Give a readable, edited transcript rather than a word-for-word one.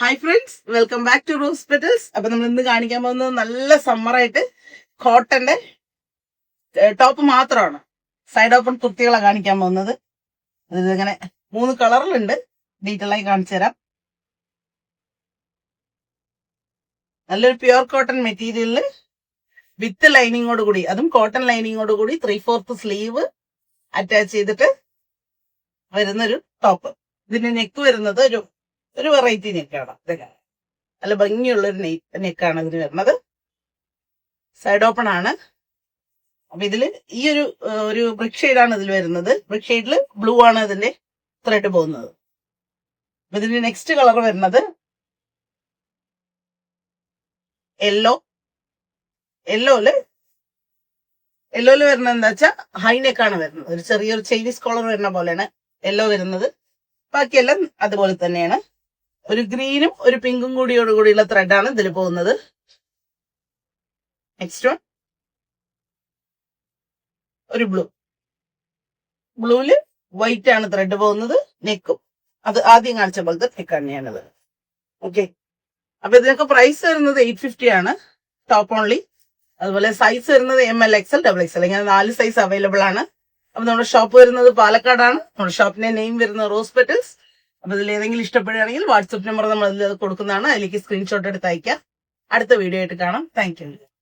Hi friends, welcome back to rose petals. അപ്പൊ നമ്മൾ ഇന്ന് കാണിക്കാൻ പോകുന്നത് നല്ല സമ്മറായിട്ട് കോട്ടന്റെ ടോപ്പ് മാത്രമാണ്. സൈഡ് ഓപ്പൺ കുർത്തികളാണ് കാണിക്കാൻ പോകുന്നത്. ഇതിങ്ങനെ 3 കളറിലുണ്ട്. ഡീറ്റെയിൽ ആയി കാണിച്ചു തരാം. നല്ലൊരു പ്യുവർ കോട്ടൺ മെറ്റീരിയലില് വിത്ത് ലൈനിങ്ങോട് കൂടി, അതും കോട്ടൺ ലൈനിങ്ങോട് കൂടി 3/4 സ്ലീവ് അറ്റാച്ച് ചെയ്തിട്ട് വരുന്നൊരു ടോപ്പ്. ഇതിന്റെ നെക്ക് വരുന്നത് ഒരു വെറൈറ്റി നെക്കാണ്. ഇതൊക്കെ നല്ല ഭംഗിയുള്ളൊരു നെക്കാണ് ഇതിന് വരുന്നത്. സൈഡ് ഓപ്പൺ ആണ്. അപ്പൊ ഇതില് ഈ ഒരു ബ്രിക്ക് ഷെയ്ഡാണ് ഇതിൽ വരുന്നത്. ബ്രിക്ക് ഷെയ്ഡില് ബ്ലൂ ആണ് ഇതിന്റെ ത്രെഡ് പോകുന്നത്. അപ്പൊ ഇതിന്റെ നെക്സ്റ്റ് കളർ വരുന്നത് യെല്ലോയില് വരുന്നത് എന്താ വെച്ചാൽ ഹൈ നെക്കാണ് വരുന്നത്. ഒരു ചെറിയൊരു ചൈനീസ് കോളർ വരുന്ന പോലെയാണ് യെല്ലോ വരുന്നത്. ബാക്കിയെല്ലാം അതുപോലെ തന്നെയാണ്. ഒരു ഗ്രീനും ഒരു പിങ്കും കൂടിയുള്ള ത്രെഡാണ് ഇതിൽ പോകുന്നത്. നെക്സ്റ്റ് വൺ ഒരു ബ്ലൂല് വൈറ്റ് ആണ് ത്രെഡ് പോകുന്നത്. നെക്കും അത് ആദ്യം കാണിച്ച പോലത്തെ നെക്ക് തന്നെയാണത്. ഓക്കെ, അപ്പൊ ഇതിനൊക്കെ പ്രൈസ് വരുന്നത് 850 ആണ് ടോപ്പ് ഓൺലി. അതുപോലെ സൈസ് വരുന്നത് ML XL XXL ഇങ്ങനെ 4 സൈസ് അവൈലബിൾ ആണ്. അപ്പൊ നമ്മുടെ ഷോപ്പ് വരുന്നത് പാലക്കാടാണ്. നമ്മുടെ ഷോപ്പിന്റെ നെയിം വരുന്നത് റോസ് പെറ്റൽസ്. അപ്പൊ ഇതിൽ ഏതെങ്കിലും ഇഷ്ടപ്പെടുകയാണെങ്കിൽ വാട്സപ്പ് നമ്പർ നമ്മൾ അതിൽ കൊടുക്കുന്നതാണ്. അതിലേക്ക് സ്ക്രീൻഷോട്ട് എടുത്ത് അയക്കാം. അടുത്ത വീഡിയോ ആയിട്ട് കാണാം. Thank you.